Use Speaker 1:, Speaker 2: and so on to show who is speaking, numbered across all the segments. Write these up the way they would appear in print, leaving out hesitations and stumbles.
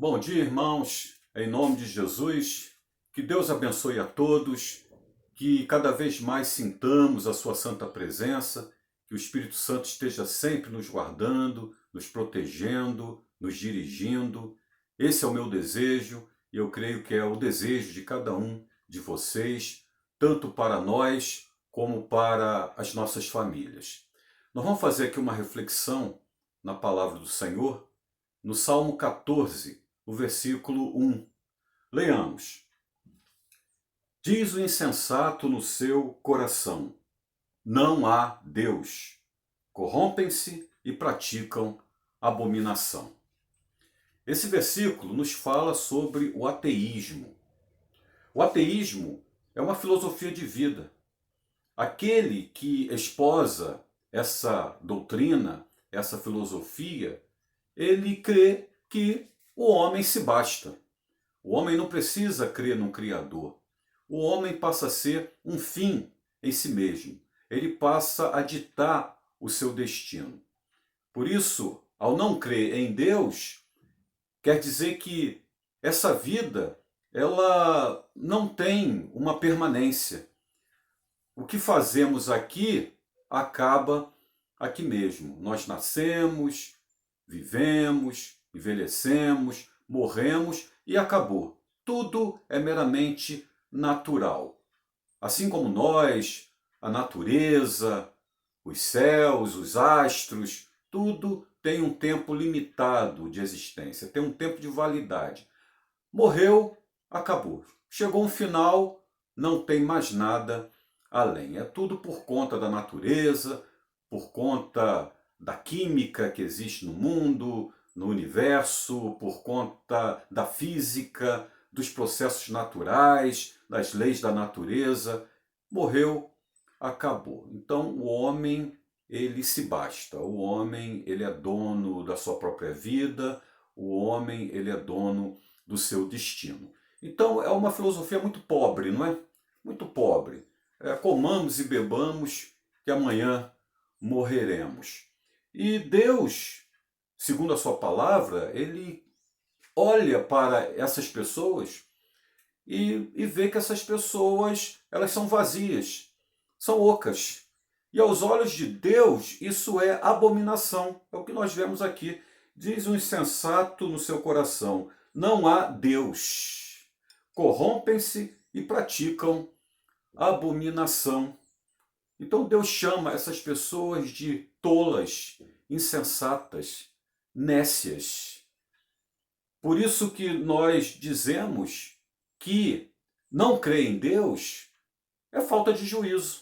Speaker 1: Bom dia, irmãos. Em nome de Jesus, que Deus abençoe a todos, que cada vez mais sintamos a sua santa presença, que o Espírito Santo esteja sempre nos guardando, nos protegendo, nos dirigindo. Esse é o meu desejo e eu creio que é o desejo de cada um de vocês, tanto para nós como para as nossas famílias. Nós vamos fazer aqui uma reflexão na palavra do Senhor, no Salmo 14, o versículo 1. Leamos. Diz o insensato no seu coração: não há Deus. Corrompem-se e praticam abominação. Esse versículo nos fala sobre o ateísmo. O ateísmo é uma filosofia de vida. Aquele que esposa essa doutrina, essa filosofia, ele crê que o homem se basta. O homem não precisa crer num Criador. O homem passa a ser um fim em si mesmo. Ele passa a ditar o seu destino. Por isso, ao não crer em Deus, quer dizer que essa vida, ela não tem uma permanência. O que fazemos aqui acaba aqui mesmo. Nós nascemos, vivemos, envelhecemos, morremos e acabou. Tudo é meramente natural. Assim como nós, a natureza, os céus, os astros, tudo tem um tempo limitado de existência, tem um tempo de validade. Morreu, acabou. Chegou um final, não tem mais nada além. É tudo por conta da natureza, por conta da química que existe no mundo, no universo, por conta da física, dos processos naturais, das leis da natureza. Morreu, acabou. Então o homem, ele se basta. O homem, ele é dono da sua própria vida. O homem, ele é dono do seu destino. Então é uma filosofia muito pobre, não é? Muito pobre. Comamos e bebamos, que amanhã morreremos. E Deus, segundo a sua palavra, ele olha para essas pessoas e vê que essas pessoas, elas são vazias, são ocas. E aos olhos de Deus, isso é abominação. É o que nós vemos aqui. Diz o insensato no seu coração: não há Deus. Corrompem-se e praticam abominação. Então Deus chama essas pessoas de tolas, insensatas, nécias. Por isso que nós dizemos que não crer em Deus é falta de juízo.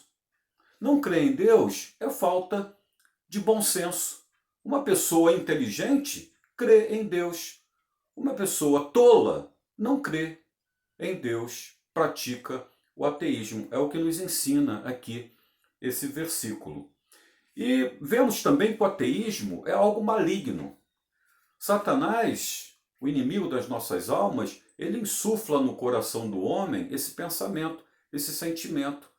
Speaker 1: Não crer em Deus é falta de bom senso. Uma pessoa inteligente crê em Deus. Uma pessoa tola não crê em Deus, pratica o ateísmo. É o que nos ensina aqui esse versículo. E vemos também que o ateísmo é algo maligno. Satanás, o inimigo das nossas almas, ele insufla no coração do homem esse pensamento, esse sentimento.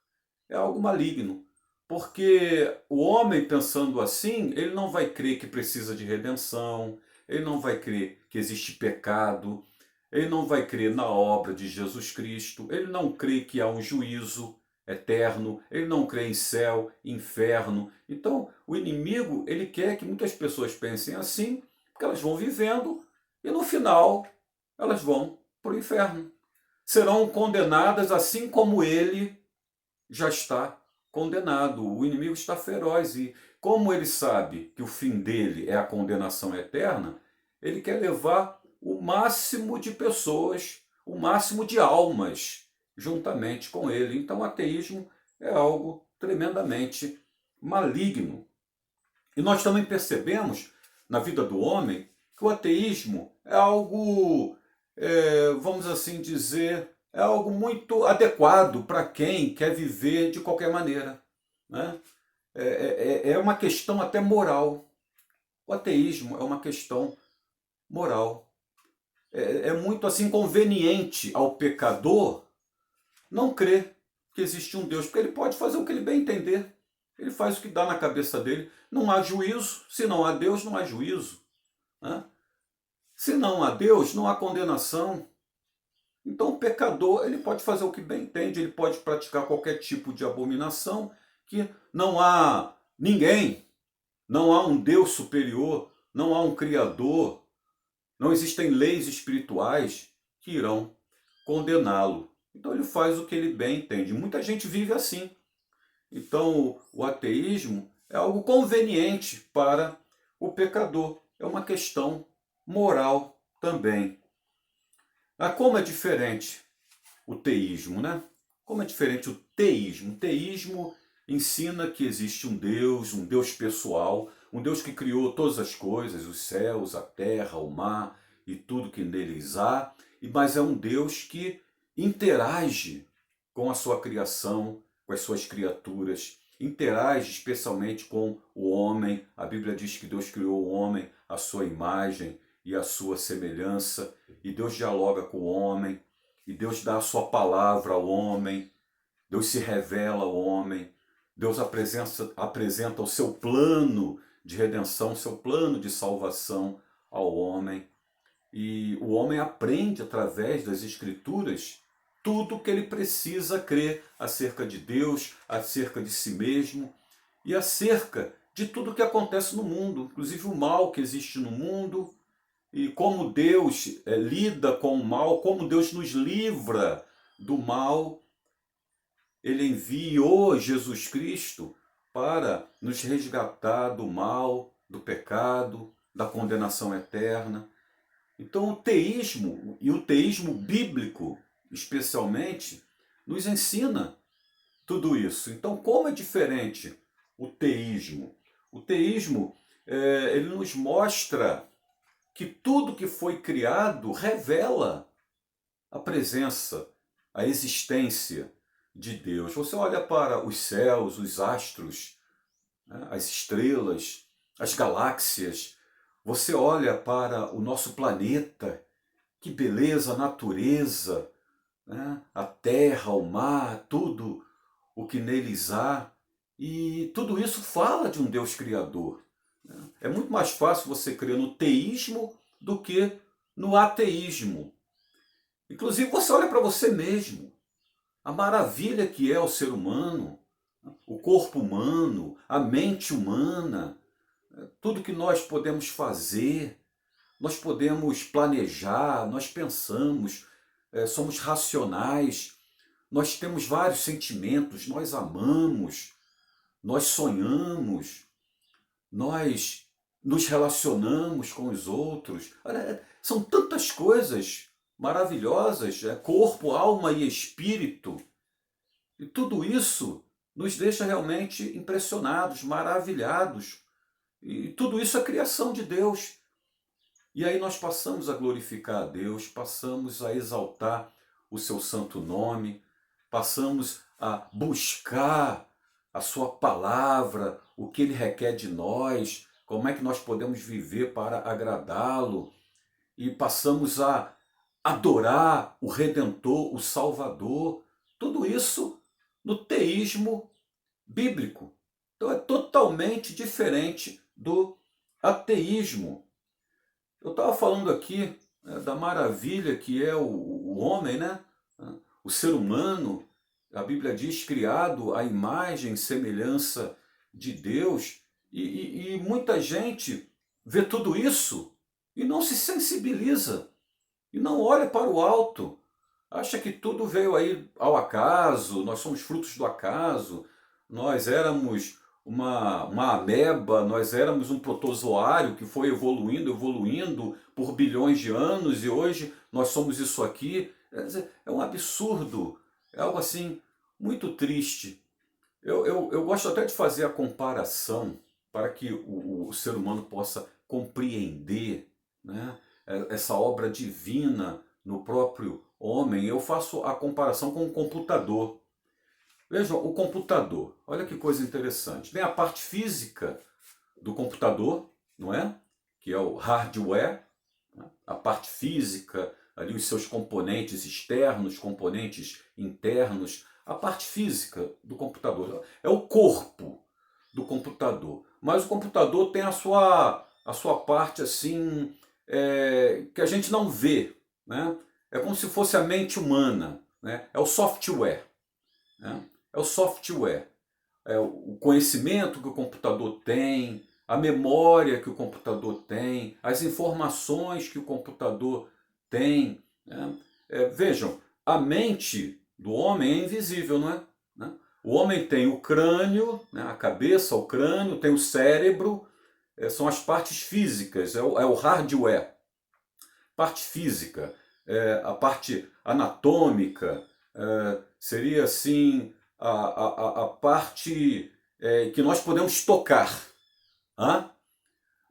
Speaker 1: É algo maligno. Porque o homem pensando assim, ele não vai crer que precisa de redenção, ele não vai crer que existe pecado, ele não vai crer na obra de Jesus Cristo, ele não crê que há um juízo eterno, ele não crê em céu, inferno. Então, o inimigo, ele quer que muitas pessoas pensem assim, porque elas vão vivendo e no final elas vão para o inferno. Serão condenadas assim como ele já está condenado. O inimigo está feroz e, como ele sabe que o fim dele é a condenação eterna, ele quer levar o máximo de pessoas, o máximo de almas juntamente com ele. Então o ateísmo é algo tremendamente maligno. E nós também percebemos na vida do homem que o ateísmo é algo, vamos assim dizer, é algo muito adequado para quem quer viver de qualquer maneira, né? É uma questão até moral. O ateísmo é uma questão moral. É muito assim conveniente ao pecador não crer que existe um Deus, porque ele pode fazer o que ele bem entender. Ele faz o que dá na cabeça dele. Não há juízo. Se não há Deus, não há juízo, né? Se não há Deus, não há condenação. Então o pecador, ele pode fazer o que bem entende, ele pode praticar qualquer tipo de abominação, que não há ninguém, não há um Deus superior, não há um Criador, não existem leis espirituais que irão condená-lo. Então ele faz o que ele bem entende. Muita gente vive assim. Então o ateísmo é algo conveniente para o pecador. É uma questão moral também. Como é diferente o teísmo, né? Como é diferente o teísmo? O teísmo ensina que existe um Deus pessoal, um Deus que criou todas as coisas, os céus, a terra, o mar e tudo que neles há, mas é um Deus que interage com a sua criação, com as suas criaturas, interage especialmente com o homem. A Bíblia diz que Deus criou o homem à sua imagem e à sua semelhança, e Deus dialoga com o homem, e Deus dá a sua palavra ao homem, Deus se revela ao homem, Deus apresenta o seu plano de redenção, o seu plano de salvação ao homem. E o homem aprende através das Escrituras tudo o que ele precisa crer acerca de Deus, acerca de si mesmo e acerca de tudo o que acontece no mundo, inclusive o mal que existe no mundo, e como Deus lida com o mal, como Deus nos livra do mal. Ele enviou Jesus Cristo para nos resgatar do mal, do pecado, da condenação eterna. Então o teísmo, e o teísmo bíblico especialmente, nos ensina tudo isso. Então como é diferente o teísmo? O teísmo ele nos mostra que tudo que foi criado revela a presença, a existência de Deus. Você olha para os céus, os astros, né, as estrelas, as galáxias, você olha para o nosso planeta, que beleza, a natureza, né, a terra, o mar, tudo o que neles há, e tudo isso fala de um Deus criador. É muito mais fácil você crer no teísmo do que no ateísmo. Inclusive, você olha para você mesmo. A maravilha que é o ser humano, o corpo humano, a mente humana, tudo que nós podemos fazer, nós podemos planejar, nós pensamos, somos racionais, nós temos vários sentimentos, nós amamos, nós sonhamos, nós nos relacionamos com os outros. Olha, são tantas coisas maravilhosas, corpo, alma e espírito. E tudo isso nos deixa realmente impressionados, maravilhados. E tudo isso é criação de Deus. E aí nós passamos a glorificar a Deus, passamos a exaltar o seu santo nome, passamos a buscar a sua palavra, o que ele requer de nós, como é que nós podemos viver para agradá-lo, e passamos a adorar o Redentor, o Salvador, tudo isso no teísmo bíblico. Então é totalmente diferente do ateísmo. Eu estava falando aqui, né, da maravilha que é o homem, né? O ser humano. A Bíblia diz criado à imagem e semelhança de Deus, e muita gente vê tudo isso e não se sensibiliza, e não olha para o alto, acha que tudo veio aí ao acaso, nós somos frutos do acaso, nós éramos uma ameba, nós éramos um protozoário que foi evoluindo, evoluindo por bilhões de anos, e hoje nós somos isso aqui. Quer dizer, é um absurdo, é algo assim muito triste. Eu gosto até de fazer a comparação para que o ser humano possa compreender, né, essa obra divina no próprio homem. Eu faço a comparação com o computador. Vejam, o computador, olha que coisa interessante. Tem a parte física do computador, não é? Que é o hardware, né? A parte física, ali os seus componentes externos, componentes internos, a parte física do computador. É o corpo do computador. Mas o computador tem a sua parte assim, que a gente não vê, né? É como se fosse a mente humana, né? É o software, né? É o software, é o conhecimento que o computador tem, a memória que o computador tem, as informações que o computador tem, né? Vejam, a mente do homem é invisível, não é? Né? O homem tem o crânio, né? A cabeça, o crânio, tem o cérebro, são as partes físicas, é o hardware, parte física, a parte anatômica, seria assim a parte que nós podemos tocar. Hein?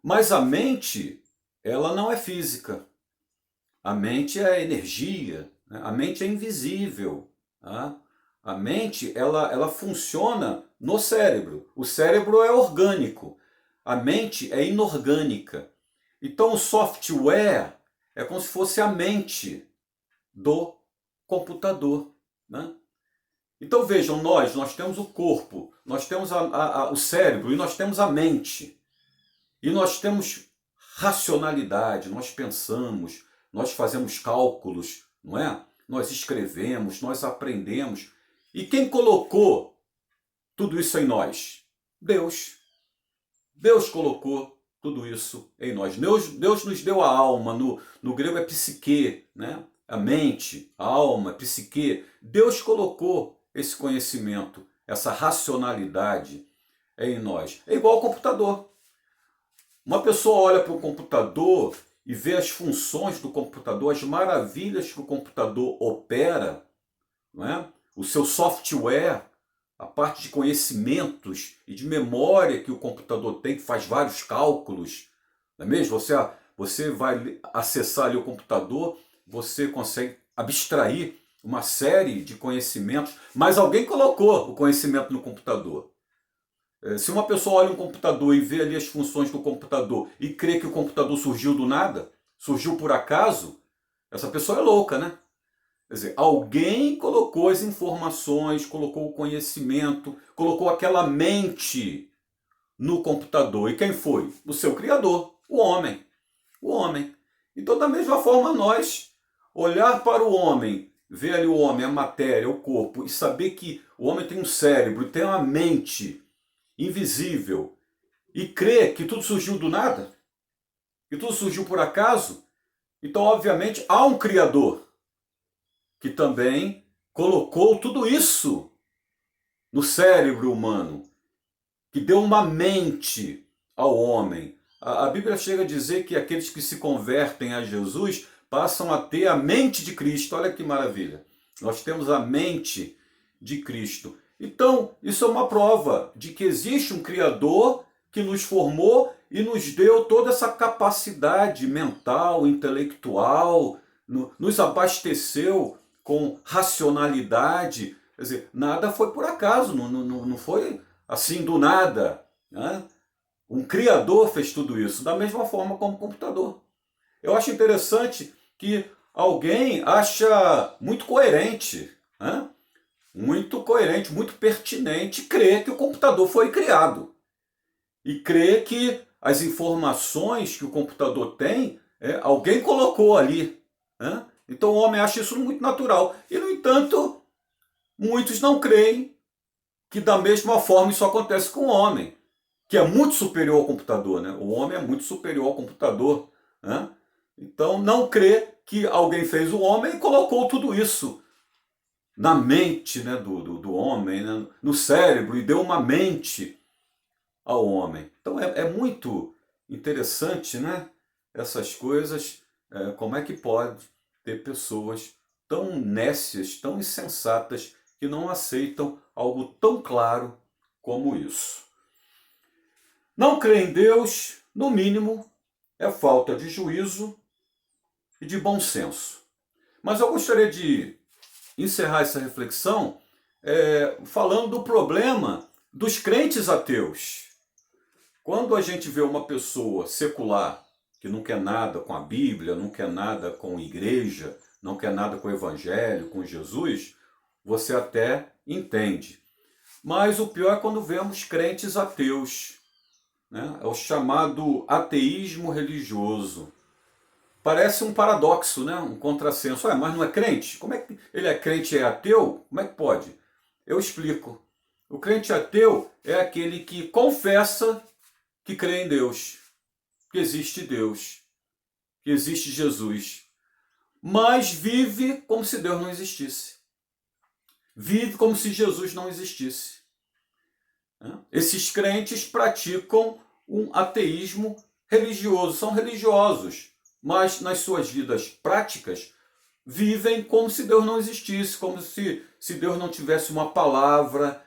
Speaker 1: Mas a mente, ela não é física. A mente é energia, né? A mente é invisível. Hein? A mente, ela funciona no cérebro. O cérebro é orgânico. A mente é inorgânica. Então o software é como se fosse a mente do computador, né? Então vejam, nós temos o corpo, nós temos o cérebro e nós temos a mente. E nós temos racionalidade, nós pensamos, nós fazemos cálculos, não é? Nós escrevemos, nós aprendemos. E quem colocou tudo isso em nós? Deus. Deus colocou tudo isso em nós. Deus nos deu a alma, no grego é psique, né? A mente, a alma, psique. Deus colocou esse conhecimento, essa racionalidade em nós. É igual ao computador. Uma pessoa olha para o computador e vê as funções do computador, as maravilhas que o computador opera, não é? O seu software, a parte de conhecimentos e de memória que o computador tem, que faz vários cálculos, não é mesmo? Você vai acessar ali o computador, você consegue abstrair uma série de conhecimentos, mas alguém colocou o conhecimento no computador. Se uma pessoa olha um computador e vê ali as funções do computador e crê que o computador surgiu do nada, surgiu por acaso, essa pessoa é louca, né? Quer dizer, alguém colocou as informações, colocou o conhecimento, colocou aquela mente no computador. E quem foi? O seu criador, o homem. O homem. Então, da mesma forma, nós olhar para o homem, ver ali o homem, a matéria, o corpo, e saber que o homem tem um cérebro, tem uma mente invisível, e crer que tudo surgiu do nada, que tudo surgiu por acaso, então, obviamente, há um criador que também colocou tudo isso no cérebro humano, que deu uma mente ao homem. A Bíblia chega a dizer que aqueles que se convertem a Jesus passam a ter a mente de Cristo. Olha que maravilha. Nós temos a mente de Cristo. Então, isso é uma prova de que existe um Criador que nos formou e nos deu toda essa capacidade mental, intelectual, nos abasteceu com racionalidade. Quer dizer, nada foi por acaso, não foi assim do nada, né? Um criador fez tudo isso, da mesma forma como o computador. Eu acho interessante que alguém acha muito coerente, né? Muito coerente, muito pertinente crer que o computador foi criado. E crer que as informações que o computador tem, alguém colocou ali, né? Então o homem acha isso muito natural. E, no entanto, muitos não creem que da mesma forma isso acontece com o homem, que é muito superior ao computador, né? O homem é muito superior ao computador, né? Então não crê que alguém fez o homem e colocou tudo isso na mente, né, do homem, né, no cérebro, e deu uma mente ao homem. Então é muito interessante, né, essas coisas, como é que pode ter pessoas tão nécias, tão insensatas, que não aceitam algo tão claro como isso. Não crer em Deus, no mínimo, é falta de juízo e de bom senso. Mas eu gostaria de encerrar essa reflexão falando do problema dos crentes ateus. Quando a gente vê uma pessoa secular que não quer nada com a Bíblia, não quer nada com a igreja, não quer nada com o Evangelho, com Jesus, você até entende. Mas o pior é quando vemos crentes ateus, né? É o chamado ateísmo religioso. Parece um paradoxo, né? Um contrassenso. Mas não é crente? Como é que ele é crente e é ateu? Como é que pode? Eu explico. O crente ateu é aquele que confessa que crê em Deus, que existe Deus, que existe Jesus, mas vive como se Deus não existisse. Vive como se Jesus não existisse. Esses crentes praticam um ateísmo religioso, são religiosos, mas nas suas vidas práticas vivem como se Deus não existisse, como se Deus não tivesse uma palavra,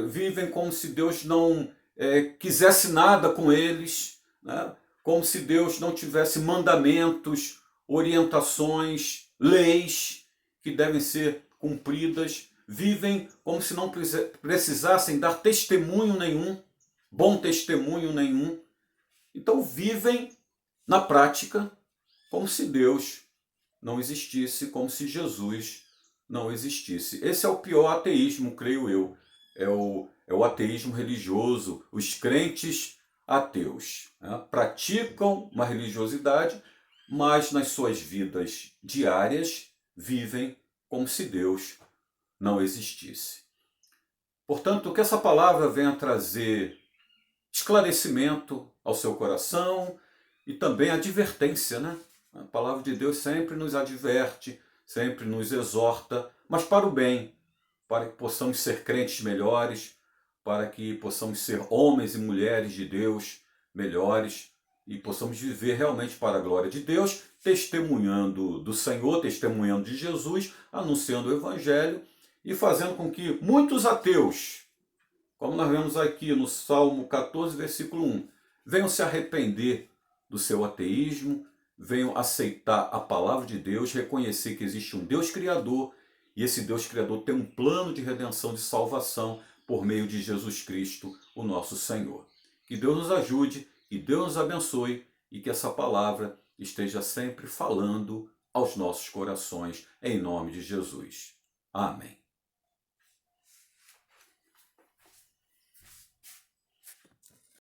Speaker 1: vivem como se Deus não quisesse nada com eles, né? Como se Deus não tivesse mandamentos, orientações, leis que devem ser cumpridas. Vivem como se não precisassem dar testemunho nenhum, bom testemunho nenhum. Então vivem na prática como se Deus não existisse, como se Jesus não existisse. Esse é o pior ateísmo, creio eu. É o ateísmo religioso. Os crentes ateus, né? Praticam uma religiosidade, mas nas suas vidas diárias vivem como se Deus não existisse. Portanto, que essa palavra venha trazer esclarecimento ao seu coração e também advertência, né? A palavra de Deus sempre nos adverte, sempre nos exorta, mas para o bem, para que possamos ser crentes melhores, para que possamos ser homens e mulheres de Deus melhores e possamos viver realmente para a glória de Deus, testemunhando do Senhor, testemunhando de Jesus, anunciando o Evangelho e fazendo com que muitos ateus, como nós vemos aqui no Salmo 14, versículo 1, venham se arrepender do seu ateísmo, venham aceitar a palavra de Deus, reconhecer que existe um Deus Criador e esse Deus Criador tem um plano de redenção, de salvação por meio de Jesus Cristo, o nosso Senhor. Que Deus nos ajude, que Deus nos abençoe e que essa palavra esteja sempre falando aos nossos corações, em nome de Jesus. Amém.